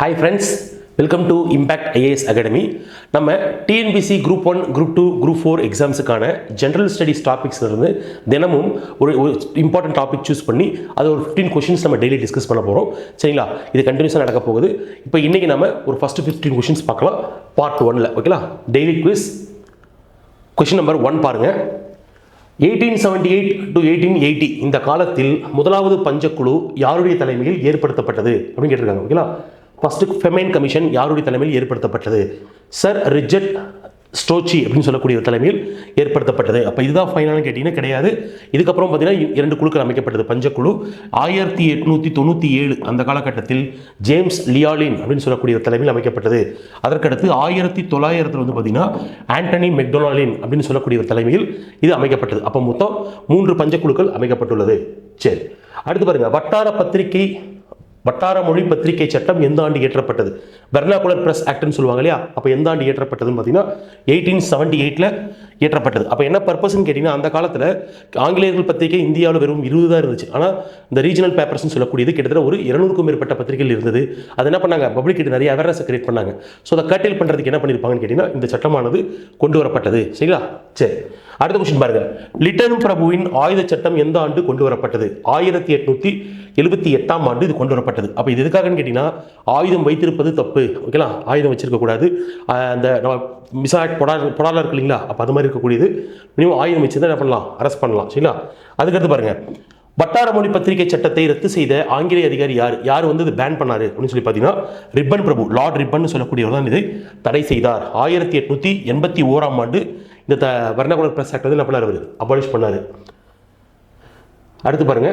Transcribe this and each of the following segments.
Hi friends, welcome to Impact IAS Academy. நம்ம TNPSC group 1, group 2, group 4 எக்ஸாம்ஸுக்கான general studies டாபிக்ஸ்லேருந்து தினமும் ஒரு இம்பார்ட்டன்ட் டாபிக் சூஸ் பண்ணி அது ஒரு 15 கொஷின்ஸ் நம்ம டெய்லி டிஸ்கஸ் பண்ண போகிறோம். சரிங்களா? இது கண்டினியூஸாக நடக்க போகுது. இப்போ இன்றைக்கி நம்ம ஒரு ஃபஸ்ட்டு 15 கொஷின்ஸ் பார்க்கலாம் பார்ட் 1ல். ஓகேங்களா? டெய்லி குவிஸ் கொஷின் நம்பர் 1 பாருங்கள். 1878 to 1880 இந்த காலத்தில் முதலாவது பஞ்சக்குழு யாருடைய தலைமையில் ஏற்படுத்தப்பட்டது அப்படின்னு கேட்டிருக்காங்க. ஓகேங்களா? ஃபர்ஸ்ட் ஃபெமைன் கமிஷன் யாருடைய தலைமையில் ஏற்படுத்தப்பட்டது? சர் ரிச்சர்ட் ஸ்ட்ரோச்சி அப்படின்னு சொல்லக்கூடிய ஒரு தலைமையில் ஏற்படுத்தப்பட்டது. அப்போ இதுதான் ஃபைனல்னு கேட்டிங்கன்னா கிடையாது. இதுக்கப்புறம் பார்த்தீங்கன்னா 2 குழுக்கள் அமைக்கப்பட்டது பஞ்சக்குழு. 1897 அந்த காலகட்டத்தில் ஜேம்ஸ் லியாலின் அப்படின்னு சொல்லக்கூடிய ஒரு தலைமையில் அமைக்கப்பட்டது. அதற்கடுத்து 1900 வந்து பார்த்தீங்கன்னா ஆண்டனி மெக்டொனால்டின் அப்படின்னு சொல்லக்கூடிய ஒரு தலைமையில் இது அமைக்கப்பட்டது. அப்போ மொத்தம் 3 பஞ்சக்குழுக்கள் அமைக்கப்பட்டுள்ளது. சரி, அடுத்து பாருங்க, வட்டார மொழி பத்திரிகை சட்டம் எந்த ஆண்டு இயற்றப்பட்டது? வெர்னாகுலர் பிரஸ் ஆக்ட்னு சொல்லுவாங்க இல்லையா? அப்போ எந்த ஆண்டு இயற்றப்பட்டதுன்னு பார்த்தீங்கன்னா 1878 இயற்றப்பட்டது. அப்போ என்ன பர்பஸ்ன்னு கேட்டிங்கன்னா, அந்த காலத்தில் ஆங்கிலேயர்கள் பத்திரிகை இந்தியாவில் வெறும் 20 தான் இருந்துச்சு. ஆனால் இந்த ரீஜனல் பேப்பர்ஸ்னு சொல்லக்கூடியது கிட்டத்தட்ட ஒரு 200க்கும் மேற்பட்ட பத்திரிகைகள் இருந்தது. அது என்ன பண்ணாங்க, பப்ளிக் கிட்ட நிறைய அவேர்னஸ் கிரியேட் பண்ணாங்க. ஸோ அதை கர்டெயில் பண்ணுறதுக்கு என்ன பண்ணியிருப்பாங்கன்னு கேட்டிங்கன்னா இந்த சட்டமானது கொண்டு வரப்பட்டது. சரிங்களா? சரி, அடுத்த கொஸ்டின் பாருங்க. லிட்டன் பிரபுவின் ஆயுத சட்டம் எந்த ஆண்டு கொண்டு வரப்பட்டது? 1878 ஆண்டு இது கொண்டு வரப்பட்டது. அப்போ இது எதுக்காகன்னு கேட்டிங்கன்னா, ஆயுதம் வைத்திருப்பது தப்பு. ஓகேங்களா? ஆயுதம் வச்சிருக்கக்கூடாது. அந்த மிஸ் ஆக்ட் பொடாலர் இருக்கு இல்லைங்களா? அப்போ அது மாதிரி இருக்கக்கூடியது. மினிமம் ஆயுதம் வச்சு தான் என்ன பண்ணலாம், அரெஸ்ட் பண்ணலாம். சரிங்களா? அதுக்கடுத்து பாருங்க, வட்டார மொழி பத்திரிகை சட்டத்தை ரத்து செய்த ஆங்கிலேய அதிகாரி யார் வந்து இது பேன் பண்ணாரு அப்படின்னு சொல்லி பார்த்தீங்கன்னா ரிப்பன் பிரபு, லார்ட் ரிப்பன் சொல்லக்கூடியவர் தான் இதை தடை செய்தார். 1881 ஆண்டு இந்த வெர்னாகுலர் பிரஸ் ஆக்ட் வந்து என்ன பண்ணார், அவர் அபாலிஷ் பண்ணார். அடுத்து பாருங்க,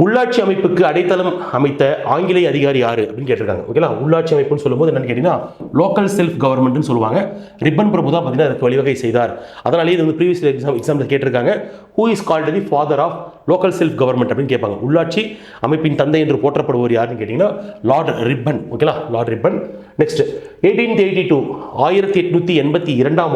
உள்ளாட்சி அமைப்புக்கு அடைத்தளம் அமைத்த ஆங்கிலேய அதிகாரி யாரு அப்படின்னு கேட்டிருக்காங்க. ஓகேங்களா? உள்ளாட்சி அமைப்புன்னு சொல்லும்போது என்னன்னு கேட்டீங்கன்னா லோக்கல் செல்ஃப் கவர்மெண்ட்னு சொல்லுவாங்க. ரிப்பன் பிரபு தான் பார்த்தீங்கன்னா அதுக்கு வழிவகை செய்தார். அதனாலேயே இது வந்து ப்ரீவியஸ் எக்ஸாம்பிள் கேட்டிருக்காங்க. Who is called the father of local self government அப்படின்னு கேட்பாங்க. உள்ளாட்சி அமைப்பின் தந்தை என்று போற்றப்படுவோர் யாருன்னு கேட்டிங்கன்னா லார்ட் ரிப்பன். ஓகேங்களா? Lord Ripon. நெக்ஸ்ட் 1882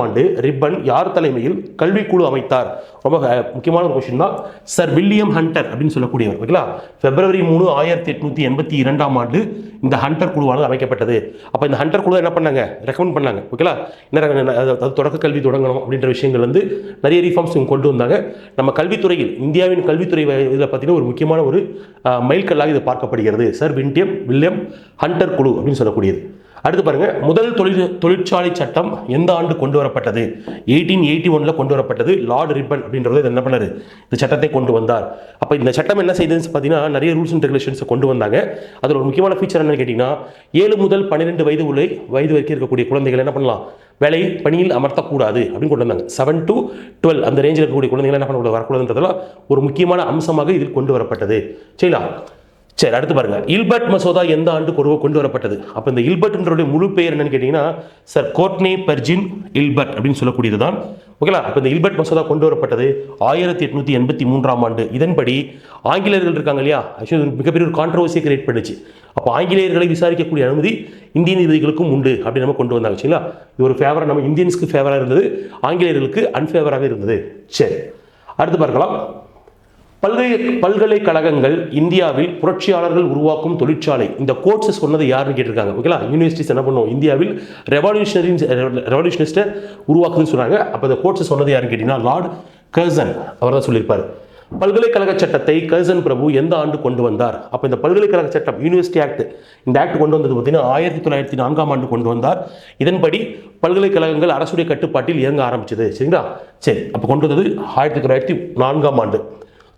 ஆண்டு ரிப்பன் யார் தலைமையில் கல்விக்குழு அமைத்தார்? ரொம்ப முக்கியமான ஒரு கொஸ்டின் தான். சர் வில்லியம் ஹண்டர் அப்படின்னு சொல்லக்கூடியவர். ஓகேங்களா? February 3, 1882 ஆண்டு இந்த ஹண்டர் குழுவானது அமைக்கப்பட்டது. அப்போ இந்த ஹண்டர் குழு என்ன பண்ணாங்க, ரெக்கமெண்ட் பண்ணாங்க. ஓகேங்களா? என்ன தொடக்க கல்வி தொடங்கணும் அப்படின்ற விஷயங்கள் வந்து நிறைய ரிஃபார்ம்ஸ் கொண்டு வந்தாங்க. நம்ம கல்வித்துறையில் இந்தியாவின் கல்வித்துறை இதில் பார்த்தீங்கன்னா ஒரு முக்கியமான ஒரு மைல்கல்லாக இது பார்க்கப்படுகிறது. சர் வில்லியம் ஹண்டர் குழு அப்படின்னு சொல்லக்கூடியது. அடுத்து பாருங்க, முதல் தொழிற்சாலை சட்டம் எந்த ஆண்டு கொண்டு வரப்பட்டது? 1881 கொண்டு வரப்பட்டது. லார்ட் ரிப்பன் அப்படின்றத என்ன பண்ணாரு, இந்த சட்டத்தை கொண்டு வந்தார். அப்போ இந்த சட்டம் என்ன செய்யுதுன்னு பார்த்தீங்கன்னா நிறைய ரூல்ஸ் அண்ட் ரெகுலேஷன்ஸை கொண்டு வந்தாங்க. அதில் ஒரு முக்கியமான ஃபீச்சர் என்னன்னு கேட்டிங்கன்னா 7 முதல் 12 வயது வரைக்கும் இருக்கக்கூடிய குழந்தைகள் என்ன பண்ணலாம், வேலை பணியில் அமர்த்தக்கூடாது அப்படின்னு கொண்டு வந்தாங்க. 7 to 12 அந்த ரேஞ்சில் இருக்கக்கூடிய குழந்தைகள் என்ன பண்ணக்கூடாது, வரக்கூடாதுன்றதெல்லாம் ஒரு முக்கியமான அம்சமாக இதில் கொண்டு வரப்பட்டது. சரிங்களா? சரி, அடுத்து பாருங்க, இல்பர்ட் மசோதா எந்த ஆண்டு கொண்டு வரப்பட்டது? அப்போ இந்த இல்பர்ட்ன்ற முழு பெயர் என்னன்னு கேட்டீங்கன்னா சர் கோர்ட்னே பெர்ஜின் இல்பர்ட் அப்படின்னு சொல்லக்கூடியது தான். ஓகேங்களா? அப்போ இந்த இல்பர்ட் மசோதா கொண்டு வரப்பட்டது 1883 ஆண்டு. இதன்படி ஆங்கிலேயர்கள் இருக்காங்க இல்லையா, ஆக்சுவலி மிகப்பெரிய ஒரு கான்ட்ரவர்சியை கிரியேட் பண்ணுச்சு. அப்போ ஆங்கிலேயர்களை விசாரிக்கக்கூடிய அனுமதி இந்திய நீதிபதிகளுக்கும் உண்டு அப்படின்னு நம்ம கொண்டு வந்தாங்க. சரிங்களா? இது ஒரு ஃபேவராக நம்ம இந்தியன்ஸ்க்கு ஃபேவராக இருந்தது, ஆங்கிலேயர்களுக்கு அன்ஃபேவராக இருந்தது. சரி, அடுத்து பார்க்கலாம். பல்கலைக்கழகங்கள் இந்தியாவில் புரட்சியாளர்கள் உருவாக்கும் தொழிற்சாலை, இந்த கோட்ஸை சொன்னது யாருன்னு கேட்டிருக்காங்க. ஓகேங்களா? யூனிவர்சிட்டிஸ் என்ன பண்ணுவோம், இந்தியாவில் ரெவல்யூஷனிஸ்ட்டை உருவாக்குதுன்னு சொன்னாங்க. அப்போ இந்த கோட்ஸை சொன்னது யாருன்னு கேட்டிங்கன்னா லார்ட் கர்சன், அவர் தான் சொல்லியிருப்பார். பல்கலைக்கழக சட்டத்தை கர்சன் பிரபு எந்த ஆண்டு கொண்டு வந்தார்? அப்போ இந்த பல்கலைக்கழக சட்டம் யூனிவர்சிட்டி ஆக்ட், இந்த ஆக்ட் கொண்டு வந்தது பார்த்தீங்கன்னா 1904 ஆண்டு கொண்டு வந்தார். இதன்படி பல்கலைக்கழகங்கள் அரசுடைய கட்டுப்பாட்டில் இயங்க ஆரம்பிச்சது. சரிங்களா? சரி, அப்போ கொண்டு வந்தது 1904 ஆண்டு.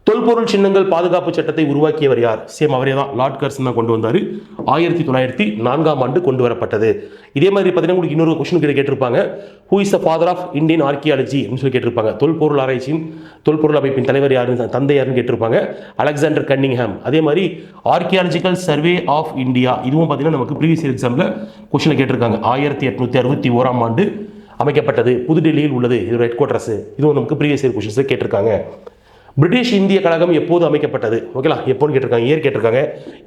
தொல்பொருள் சின்னங்கள் பாதுகாப்பு சட்டத்தை உருவாக்கியவர் யார்? சேம் அவரே தான், லார்ட் கர்சன் தான் கொண்டு வந்தார். 1904 ஆண்டு கொண்டு வரப்பட்டது. இதே மாதிரி பார்த்தீங்கன்னா உங்களுக்கு இன்னொரு கொஸ்டின் கேட்டிருப்பாங்க. Who is the father of Indian archaeology அப்படின்னு சொல்லி கேட்டிருப்பாங்க. தொல்பொருள் ஆராய்ச்சியின் தொல்பொருள் அமைப்பின் தலைவர் யாருன்னு, தந்தை யாருன்னு கேட்டிருப்பாங்க. Alexander Cunningham. அதே மாதிரி ஆர்கியாலஜிக்கல் சர்வே ஆஃப் இந்தியா, இதுவும் பார்த்தீங்கன்னா நமக்கு ப்ரீவியஸ் எக்ஸாமில் கொஸ்டின் கேட்டிருக்காங்க. 1861 ஆண்டு அமைக்கப்பட்டது. புதுடெல்லியில் உள்ளது இது ஹெட் குவார்ட்டர்ஸ். இதுவும் நமக்கு ப்ரீவியஸ் இயர் கொஸ்டின்ஸை கேட்டிருக்காங்க. பிரிட்டிஷ் இந்திய கழகம் எப்போது அமைக்கப்பட்டது? ஓகேலா? எப்போன்னு கேட்டிருக்காங்க, இயர் கேட்டிருக்காங்க.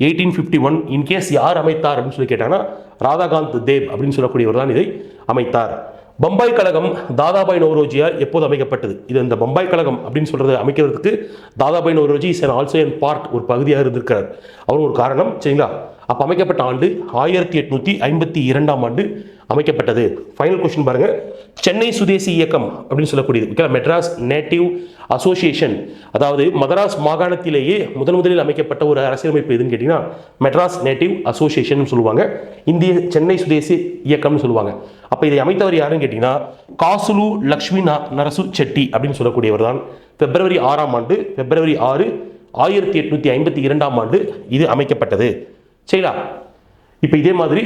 1851. இன்கேஸ் யார் அமைத்தார் அப்படின்னு சொல்லி கேட்டாங்கன்னா ராதாகாந்த் தேவ் அப்படின்னு சொல்லக்கூடியவர் தான் இதை அமைத்தார். பம்பாய் கழகம் தாதாபாய் நௌரோஜியால் எப்போது அமைக்கப்பட்டது? இது இந்த பம்பாய் கழகம் அப்படின்னு சொல்றது அமைக்கிறதுக்கு Dadabhai Naoroji is also an part, ஒரு பகுதியாக இருந்திருக்கிறார். அவரும் ஒரு காரணம். சரிங்களா? அப்போ அமைக்கப்பட்ட ஆண்டு 1852ஆம் ஆண்டு அமைக்கப்பட்டது. ஃபைனல் கொஸ்டின் பாருங்க. சென்னை சுதேசி இயக்கம் அப்படின்னு சொல்லக்கூடியது மெட்ராஸ் நேட்டிவ் அசோசியேஷன், அதாவது மதராஸ் மாகாணத்திலேயே முதலில் அமைக்கப்பட்ட ஒரு அரசியலமைப்பு எதுன்னு கேட்டீங்கன்னா மெட்ராஸ் நேட்டிவ் அசோசியேஷன் சொல்லுவாங்க. இந்திய சென்னை சுதேசி இயக்கம்னு சொல்லுவாங்க. அப்போ இதை அமைத்தவர் யாருன்னு கேட்டீங்கன்னா காசுலு லக்ஷ்மி நரசு செட்டி அப்படின்னு சொல்லக்கூடியவர் தான். பிப்ரவரி 6ஆம் ஆண்டு, பிப்ரவரி 6, 1852ஆம் ஆண்டு இது அமைக்கப்பட்டது. சரிங்களா? இப்போ இதே மாதிரி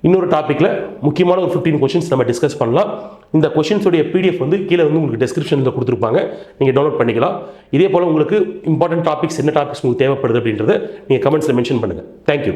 இன்னொரு டாப்பிக்கில் முக்கியமான ஒரு 15 கொஸ்டின்ஸ் நம்ம டிஸ்கஸ் பண்ணலாம். இந்த கொஸ்டின்ஸோடைய பிடிஎஃப் வந்து கீழே வந்து உங்களுக்கு டெஸ்கிரிப்ஷனில் கொடுத்துருப்பாங்க, நீங்கள் டவுன்லோட் பண்ணிக்கலாம். இதே போல் உங்களுக்கு இம்பார்ட்டன்ட் டாபிக்ஸ் என்ன டாபிக்ஸ் உங்களுக்கு தேவைப்படுது அப்படின்றத நீங்கள் கமெண்ட்ஸில் மென்ஷன் பண்ணுங்கள். தேங்க்யூ.